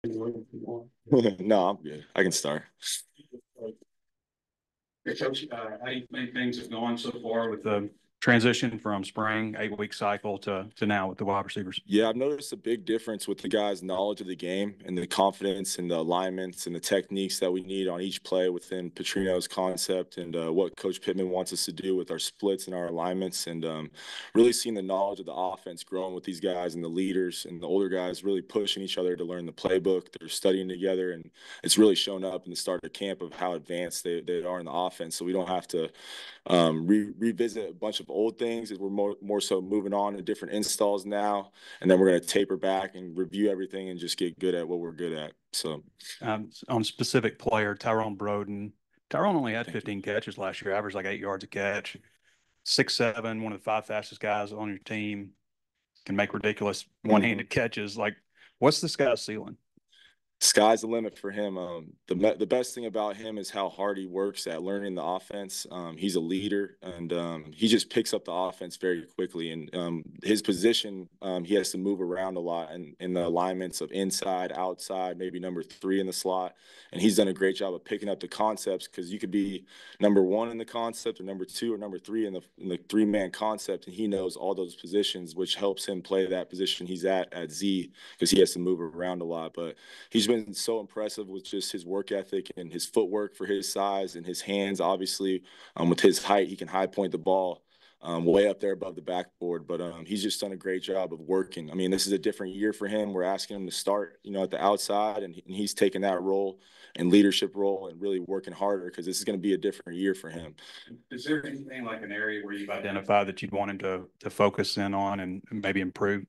No, I'm good. I can start. Hey, Coach, how do you think things have gone so far with the transition from spring 8-week cycle to now with the wide receivers? Yeah, I've noticed a big difference with the guys' knowledge of the game and the confidence and the alignments and the techniques that we need on each play within Petrino's concept and what Coach Pittman wants us to do with our splits and our alignments. And really seeing the knowledge of the offense growing with these guys and the leaders and the older guys really pushing each other to learn the playbook. They're studying together, and it's really shown up in the start of camp of how advanced they are in the offense. So we don't have to revisit a bunch of old things. We're more so moving on to different installs now, and then we're going to taper back and review everything and just get good at what we're good at. So, on specific player, Tyrone Broden. Tyrone only had 15 catches last year, averaged like 8 yards a catch. 6'7", one of the 5 fastest guys on your team, can make ridiculous one-handed catches. Like, what's this guy's ceiling? Sky's the limit for him. The best thing about him is how hard he works at learning the offense. He's a leader, and he just picks up the offense very quickly. And his position, he has to move around a lot in the alignments of inside, outside, maybe number 3 in the slot. And he's done a great job of picking up the concepts, because you could be number 1 in the concept or number 2 or number 3 in the 3-man concept, and he knows all those positions, which helps him play that position he's at Z, because he has to move around a lot. But he's been so impressive with just his work ethic and his footwork for his size and his hands. Obviously, with his height, he can high point the ball way up there above the backboard. But he's just done a great job of working. I mean, this is a different year for him. We're asking him to start, at the outside, and he's taking that role and leadership role and really working harder, because this is going to be a different year for him. Is there anything like an area where you've identified that you'd want him to focus in on and maybe improve?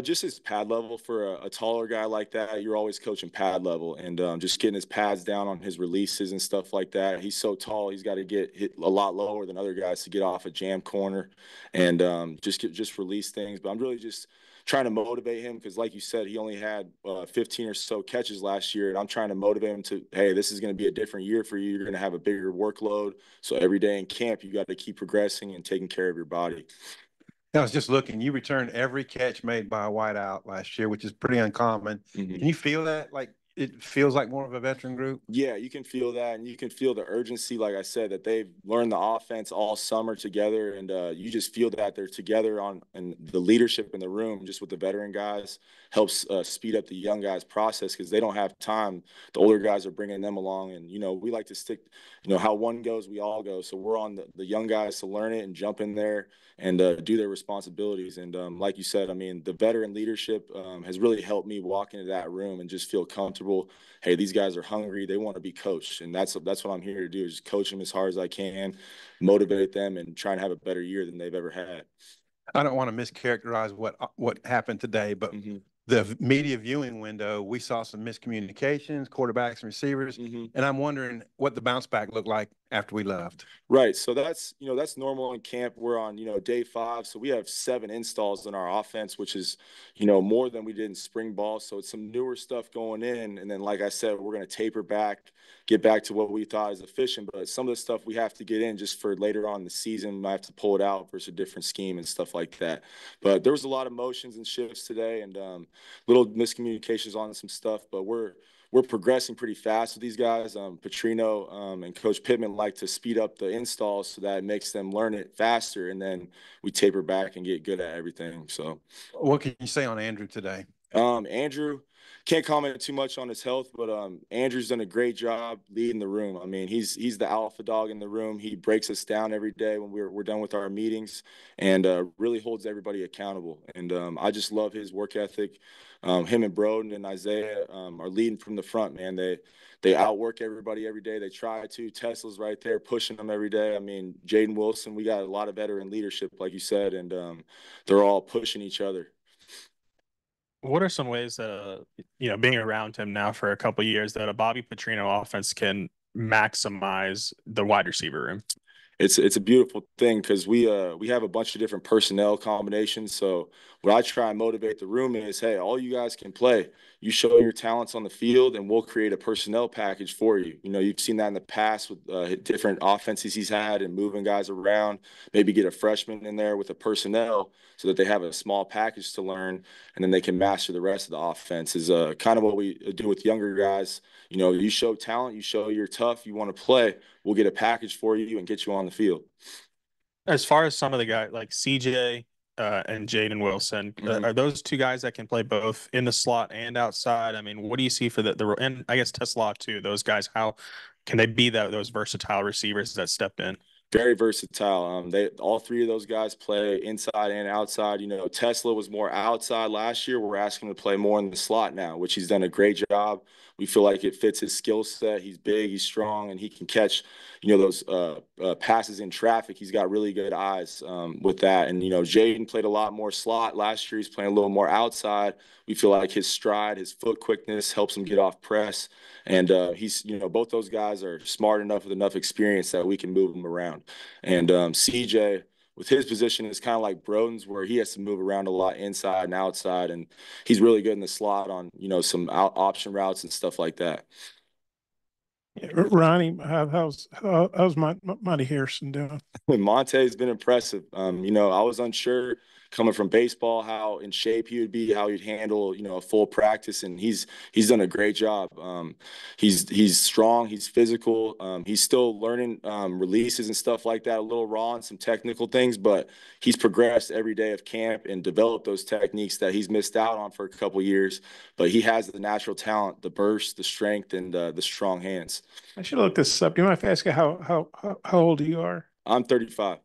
Just his pad level for a taller guy like that. You're always coaching pad level, and just getting his pads down on his releases and stuff like that. He's so tall; he's got to get hit a lot lower than other guys to get off a jam corner, and just release things. But I'm really just trying to motivate him, because, like you said, he only had 15 or so catches last year, and I'm trying to motivate him to, hey, this is going to be a different year for you. You're going to have a bigger workload, so every day in camp, you got to keep progressing and taking care of your body. I was just looking. You returned every catch made by a wideout last year, which is pretty uncommon. Mm-hmm. Can you feel that? Like, it feels like more of a veteran group? Yeah, you can feel that, and you can feel the urgency, like I said, that they've learned the offense all summer together, and you just feel that they're together and the leadership in the room, just with the veteran guys, helps speed up the young guys' process, because they don't have time. The older guys are bringing them along, and, we like to stick, how one goes, we all go. So we're on the young guys to learn it and jump in there and do their responsibilities. And like you said, I mean, the veteran leadership has really helped me walk into that room and just feel comfortable. Hey, these guys are hungry. They want to be coached. And that's what I'm here to do, is coach them as hard as I can, motivate them, and try and have a better year than they've ever had. I don't want to mischaracterize what happened today, but the media viewing window, we saw some miscommunications, quarterbacks and receivers, and I'm wondering what the bounce back looked like after we left. Right. So that's normal in camp. We're on, day 5. So we have 7 installs in our offense, which is, more than we did in spring ball. So it's some newer stuff going in. And then, like I said, we're going to taper back, get back to what we thought is efficient. But some of the stuff we have to get in just for later on in the season, we might have to pull it out versus a different scheme and stuff like that. But there was a lot of motions and shifts today, and little miscommunications on some stuff. But we're progressing pretty fast with these guys. Petrino and Coach Pittman like to speed up the installs so that it makes them learn it faster, and then we taper back and get good at everything. So, what can you say on Andrew today? Andrew, can't comment too much on his health, but Andrew's done a great job leading the room. I mean, he's the alpha dog in the room. He breaks us down every day when we're done with our meetings, and really holds everybody accountable. And I just love his work ethic. Him and Broden and Isaiah are leading from the front, man. They outwork everybody every day. They try to. Tesla's right there pushing them every day. I mean, Jaden Wilson, we got a lot of veteran leadership, like you said, and they're all pushing each other. What are some ways that, being around him now for a couple of years, that a Bobby Petrino offense can maximize the wide receiver room? It's a beautiful thing, because we have a bunch of different personnel combinations. So what I try and motivate the room is, hey, all you guys can play. You show your talents on the field, and we'll create a personnel package for you. You've seen that in the past with different offenses he's had and moving guys around. Maybe get a freshman in there with a personnel so that they have a small package to learn, and then they can master the rest of the offense. Is kind of what we do with younger guys. You show talent, you show you're tough, you want to play. We'll get a package for you and get you on the field. As far as some of the guys like CJ and Jaden Wilson, are those two guys that can play both in the slot and outside? I mean, what do you see for the and I guess Tesla too? Those guys, how can they be those versatile receivers that stepped in? Very versatile. They all three of those guys play inside and outside. Tesla was more outside last year. We're asking him to play more in the slot now, which he's done a great job. We feel like it fits his skill set. He's big, he's strong, and he can catch, those passes in traffic. He's got really good eyes with that. And Jaden played a lot more slot last year. He's playing a little more outside. We feel like his stride, his foot quickness helps him get off press. And he's, both those guys are smart enough with enough experience that we can move them around. And CJ, with his position, is kind of like Broden's, where he has to move around a lot inside and outside. And he's really good in the slot on, some option routes and stuff like that. Ronnie, how's Monty Harrison doing? Monte's been impressive. I was unsure coming from baseball how in shape he would be, how he'd handle a full practice, and he's done a great job. He's strong, he's physical. He's still learning releases and stuff like that, a little raw on some technical things, but he's progressed every day of camp and developed those techniques that he's missed out on for a couple years. But he has the natural talent, the burst, the strength, and the strong hands. I should look this up. Do you mind if I ask you how old you are? I'm 35.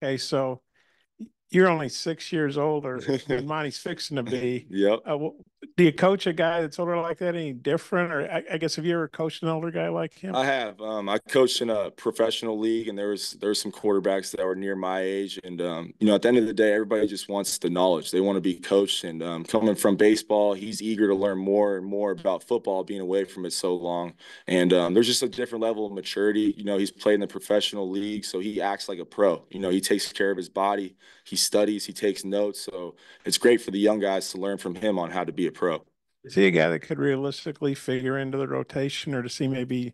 Okay, so you're only 6 years older than Monty's fixing to be. Yep. Do you coach a guy that's older like that any different? Or I guess have you ever coached an older guy like him? I have. I coached in a professional league, and there was some quarterbacks that were near my age. And at the end of the day, everybody just wants the knowledge. They want to be coached. And coming from baseball, he's eager to learn more and more about football, being away from it so long. And there's just a different level of maturity. He's played in the professional league, so he acts like a pro. He takes care of his body. He studies, he takes notes. So it's great for the young guys to learn from him on how to be a pro. Is he a guy that could realistically figure into the rotation, or does he maybe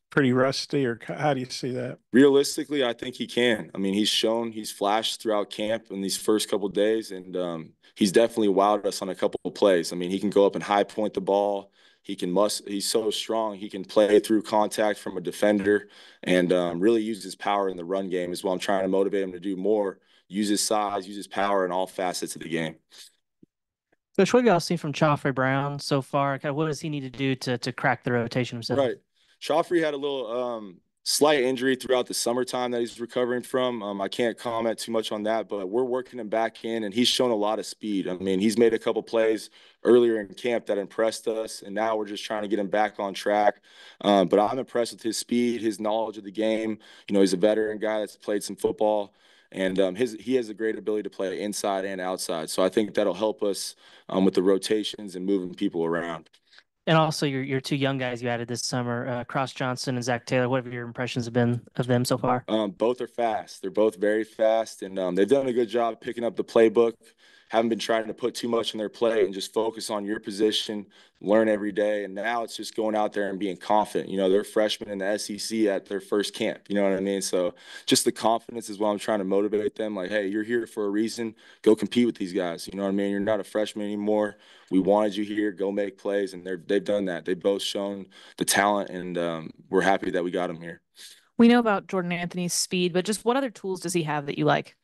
pretty rusty, or how do you see that? Realistically, I think he can. I mean, he's flashed throughout camp in these first couple of days, and he's definitely wowed us on a couple of plays. I mean, he can go up and high point the ball. He's so strong. He can play through contact from a defender and really use his power in the run game is what I'm trying to motivate him to do more. Use his size, use his power in all facets of the game. Coach, what have y'all seen from Joffrey Brown so far? Kind of what does he need to do to crack the rotation himself? Right. Joffrey had a little slight injury throughout the summertime that he's recovering from. I can't comment too much on that, but we're working him back in, and he's shown a lot of speed. I mean, he's made a couple plays earlier in camp that impressed us, and now we're just trying to get him back on track. But I'm impressed with his speed, his knowledge of the game. He's a veteran guy that's played some football. And he has a great ability to play inside and outside. So I think that'll help us with the rotations and moving people around. And also your two young guys you added this summer, Cross Johnson and Zach Taylor. What have your impressions have been of them so far? Both are fast. They're both very fast, and they've done a good job picking up the playbook. Haven't been trying to put too much on their plate and just focus on your position, learn every day. And now it's just going out there and being confident. They're freshmen in the SEC at their first camp. You know what I mean? So just the confidence is what I'm trying to motivate them. Like, hey, you're here for a reason. Go compete with these guys. You know what I mean? You're not a freshman anymore. We wanted you here. Go make plays. And they've done that. They've both shown the talent, and we're happy that we got them here. We know about Jordan Anthony's speed, but just what other tools does he have that you like?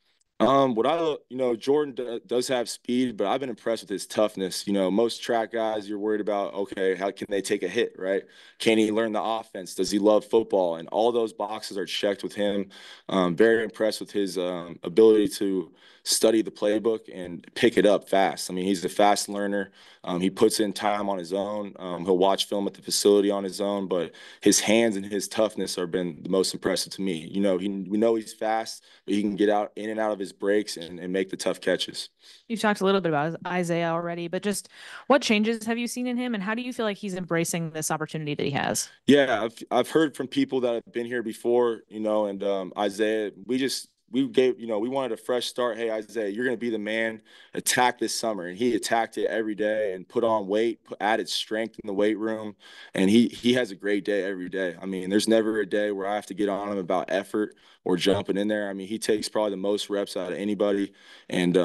Jordan does have speed, but I've been impressed with his toughness. Most track guys, you're worried about, okay, how can they take a hit, right? Can he learn the offense? Does he love football? And all those boxes are checked with him. Very impressed with his ability to study the playbook and pick it up fast. I mean, he's a fast learner. He puts in time on his own. He'll watch film at the facility on his own, but his hands and his toughness have been the most impressive to me. We know he's fast, but he can get out in and out of his breaks and make the tough catches. You've talked a little bit about Isaiah already, but just what changes have you seen in him, and how do you feel like he's embracing this opportunity that he has? Yeah, I've heard from people that have been here before, and Isaiah, we gave, we wanted a fresh start. Hey, Isaiah, you're going to be the man, attack this summer. And he attacked it every day and put on weight, added strength in the weight room. And he has a great day every day. I mean, there's never a day where I have to get on him about effort or jumping in there. I mean, he takes probably the most reps out of anybody and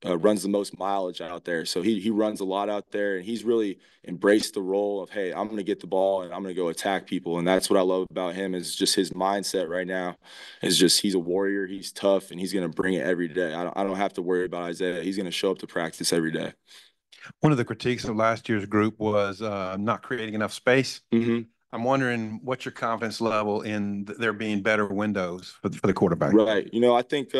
runs the most mileage out there. So he runs a lot out there, and he's really embraced the role of, hey, I'm going to get the ball and I'm going to go attack people. And that's what I love about him, is just his mindset right now is just, he's a warrior, he's tough, and he's going to bring it every day. I don't have to worry about Isaiah. He's going to show up to practice every day. One of the critiques of last year's group was not creating enough space. Mm-hmm. I'm wondering what's your confidence level in there being better windows for the quarterback? Right. I think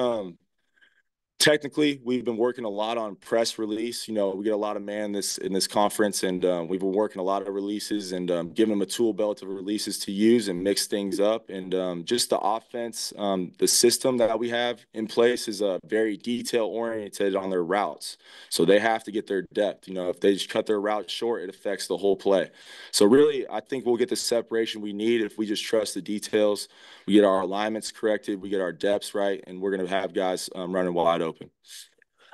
technically, we've been working a lot on press release. We get a lot of man in this conference, and we've been working a lot of releases and giving them a tool belt of releases to use and mix things up. And just the offense, the system that we have in place is very detail oriented on their routes. So they have to get their depth. If they just cut their route short, it affects the whole play. So really, I think we'll get the separation we need if we just trust the details. We get our alignments corrected, we get our depths right, and we're going to have guys running wide open.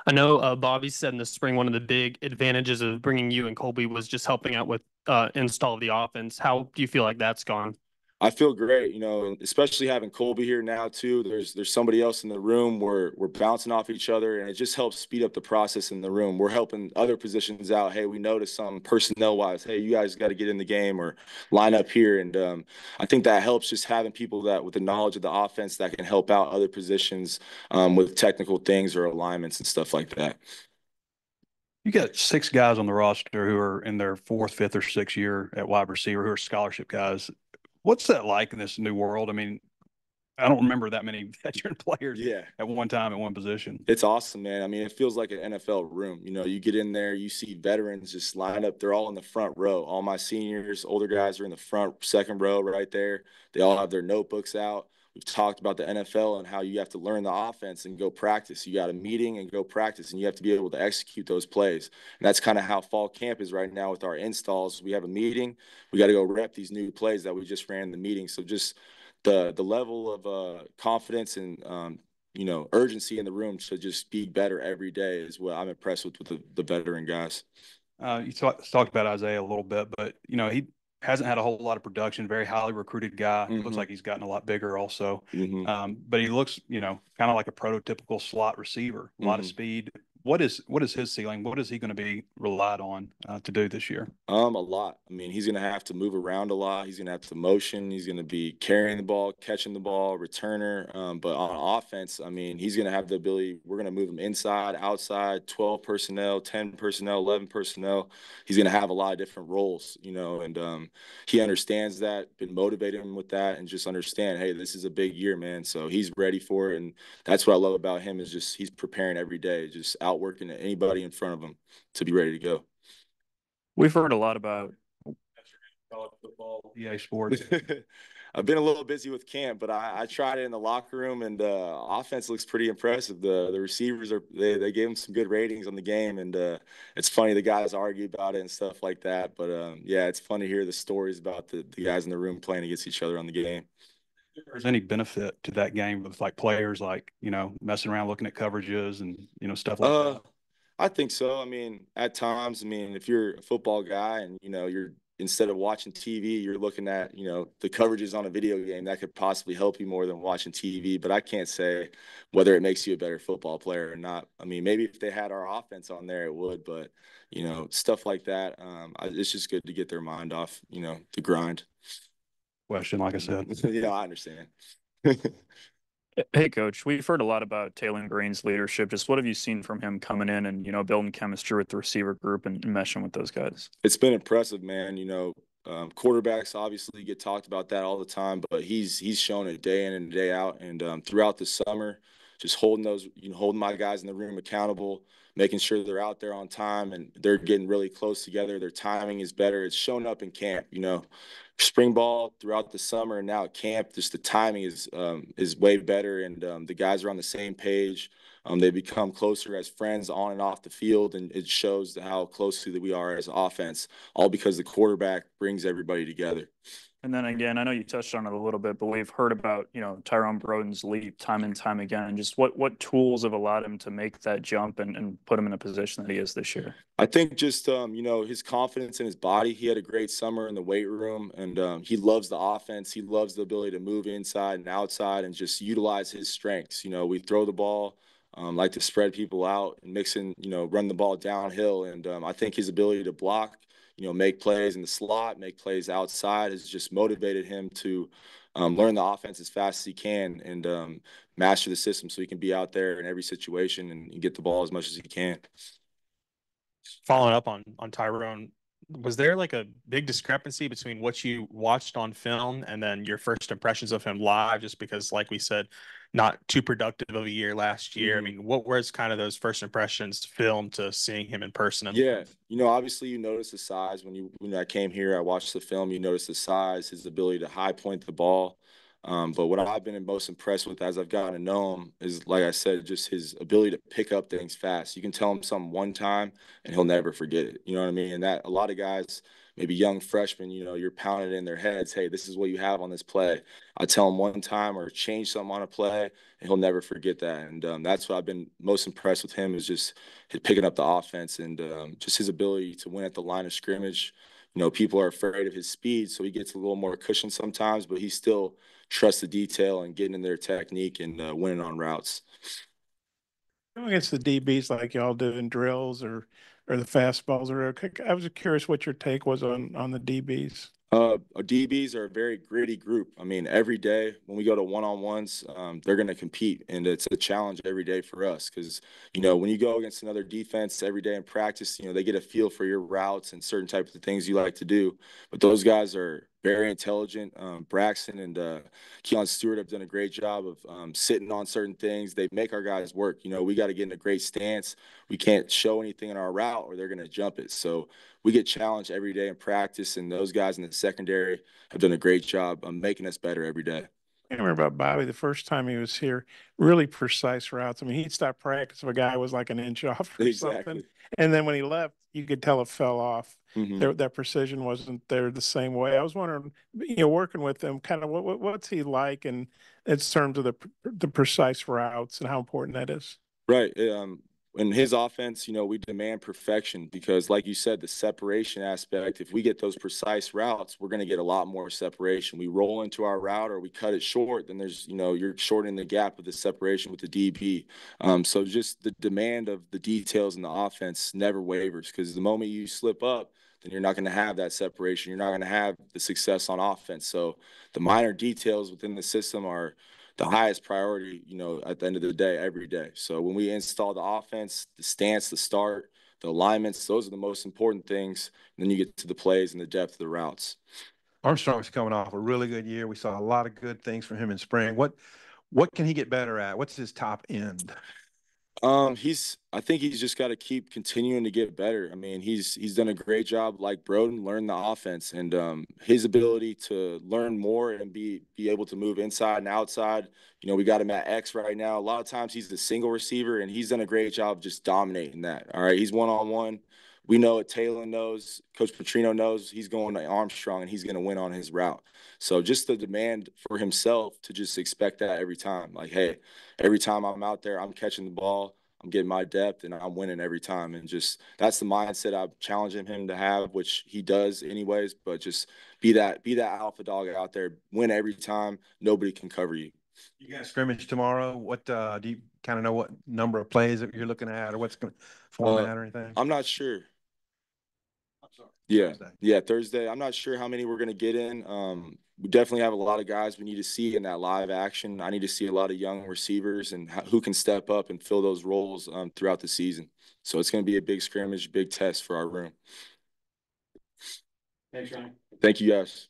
I know Bobby said in the spring one of the big advantages of bringing you and Colby was just helping out with install of the offense. How do you feel like that's gone? I feel great, especially having Colby here now too. There's somebody else in the room. We're bouncing off each other, and it just helps speed up the process in the room. We're helping other positions out. Hey, we noticed something personnel wise. Hey, you guys got to get in the game or line up here. And I think that helps, just having people that with the knowledge of the offense that can help out other positions with technical things or alignments and stuff like that. You got 6 guys on the roster who are in their 4th, 5th, or 6th year at wide receiver who are scholarship guys. What's that like in this new world? I mean, I don't remember that many veteran players at one time at one position. It's awesome, man. I mean, it feels like an NFL room. You get in there, you see veterans just line up. They're all in the front row. All my seniors, older guys are in the front, 2nd row right there. They all have their notebooks out. We've talked about the NFL and how you have to learn the offense and go practice. You got a meeting and go practice, and you have to be able to execute those plays. And that's kind of how fall camp is right now with our installs. We have a meeting. We got to go rep these new plays that we just ran in the meeting. So just the level of confidence and urgency in the room to just be better every day is what I'm impressed with the veteran guys. You talked about Isaiah a little bit, but he hasn't had a whole lot of production. Very highly recruited guy. Mm-hmm. Looks like he's gotten a lot bigger also. Mm-hmm. But he looks kind of like a prototypical slot receiver. A lot of speed. What is his ceiling? What is he going to be relied on to do this year? A lot. I mean, he's going to have to move around a lot. He's going to have to motion. He's going to be carrying the ball, catching the ball, returner. But on offense, I mean, he's going to have the ability. We're going to move him inside, outside, 12 personnel, 10 personnel, 11 personnel. He's going to have a lot of different roles, and he understands that, been motivating him with that, and just understand, hey, this is a big year, man. So he's ready for it. And that's what I love about him, is just he's preparing every day, just outworking anybody in front of him to be ready to go. We've heard a lot about college football, EA Sports. I've been a little busy with camp, but I tried it in the locker room, and offense looks pretty impressive. The receivers they gave them some good ratings on the game, and it's funny the guys argue about it and stuff like that. But yeah, it's fun to hear the stories about the guys in the room playing against each other on the game. If there's any benefit to that game with like players messing around looking at coverages and stuff like that? I think so. I mean, at times, if you're a football guy and you're, instead of watching TV, you're looking at the coverages on a video game, that could possibly help you more than watching TV. But I can't say whether it makes you a better football player or not. I mean, maybe if they had our offense on there, it would. But stuff like that, it's just good to get their mind off the grind. Question, like I said. Yeah, I understand. Hey, Coach, we've heard a lot about Taylor Green's leadership. Just what have you seen from him coming in and, building chemistry with the receiver group and meshing with those guys? It's been impressive, man. Quarterbacks obviously get talked about that all the time, but he's shown it day in and day out. And throughout the summer, just holding my guys in the room accountable, making sure they're out there on time and they're getting really close together. Their timing is better. It's shown up in camp, spring ball throughout the summer, and now at camp, just the timing is way better, and the guys are on the same page. They become closer as friends on and off the field, and it shows how closely that we are as offense, all because the quarterback brings everybody together. And then again, I know you touched on it a little bit, but we've heard about, Tyrone Broden's leap time and time again. Just what tools have allowed him to make that jump and put him in a position that he is this year? I think just his confidence in his body. He had a great summer in the weight room, and he loves the offense. He loves the ability to move inside and outside and just utilize his strengths. We throw the ball, like to spread people out and mix in, run the ball downhill. And I think his ability to block, make plays in the slot, make plays outside has just motivated him to learn the offense as fast as he can and master the system so he can be out there in every situation and get the ball as much as he can. Following up on Tyrone, was there like a big discrepancy between what you watched on film and then your first impressions of him live? Just because, like we said, not too productive of a year last year. I mean, what was kind of those first impressions film to seeing him in person? Yeah, obviously you notice the size when I came here. I watched the film. You notice the size, his ability to high point the ball. But what I've been most impressed with as I've gotten to know him is, like I said, just his ability to pick up things fast. You can tell him something one time and he'll never forget it. You know what I mean? And that a lot of guys, maybe young freshmen, you're pounding in their heads, hey, this is what you have on this play. I tell him one time or change something on a play and he'll never forget that. And that's what I've been most impressed with him is just picking up the offense and just his ability to win at the line of scrimmage. People are afraid of his speed, so he gets a little more cushion sometimes, but he still trusts the detail and getting in their technique and winning on routes. Against the DBs like y'all do in drills or the fastballs, I was curious what your take was on the DBs. DBs are a very gritty group. I mean, every day when we go to one-on-ones, they're going to compete, and it's a challenge every day for us because, when you go against another defense every day in practice, they get a feel for your routes and certain types of things you like to do. But those guys are very intelligent. Braxton and Keon Stewart have done a great job of sitting on certain things. They make our guys work. We got to get in a great stance. We can't show anything in our route or they're going to jump it. So we get challenged every day in practice, and those guys in the secondary have done a great job of making us better every day. I remember about Bobby the first time he was here, really precise routes. I mean, he'd stop practice if a guy was like an inch off or something. And then when he left, you could tell it fell off. That precision wasn't there the same way. I was wondering, working with him, kind of what's he like in terms of the precise routes and how important that is? Right. In his offense, we demand perfection because, like you said, the separation aspect, if we get those precise routes, we're going to get a lot more separation. We roll into our route or we cut it short, then there's, you're shortening the gap of the separation with the DB. So just the demand of the details in the offense never wavers because the moment you slip up, then you're not going to have that separation. You're not going to have the success on offense. So the minor details within the system are the highest priority, at the end of the day, every day. So when we install the offense, the stance, the start, the alignments, those are the most important things. And then you get to the plays and the depth of the routes. Armstrong's coming off a really good year. We saw a lot of good things from him in spring. What can he get better at? What's his top end? I think he's just got to keep continuing to get better. I mean, he's done a great job, like Broden, learn the offense and his ability to learn more and be able to move inside and outside. We got him at X right now. A lot of times he's the single receiver, and he's done a great job just dominating that. All right, he's one-on-one. We know it. Taylor knows. Coach Petrino knows he's going to Armstrong, and he's going to win on his route. So just the demand for himself to just expect that every time. Like, hey, every time I'm out there, I'm catching the ball, I'm getting my depth, and I'm winning every time. And just that's the mindset I'm challenging him to have, which he does anyways. But just be that alpha dog out there, win every time. Nobody can cover you. You got a scrimmage tomorrow. What do you kind of know what number of plays that you're looking at, or what's going to format or anything? I'm not sure. Thursday. Yeah, Thursday. I'm not sure how many we're going to get in. We definitely have a lot of guys we need to see in that live action. I need to see a lot of young receivers and who can step up and fill those roles throughout the season. So it's going to be a big scrimmage, big test for our room. Thanks, Ronnie. Thank you, guys.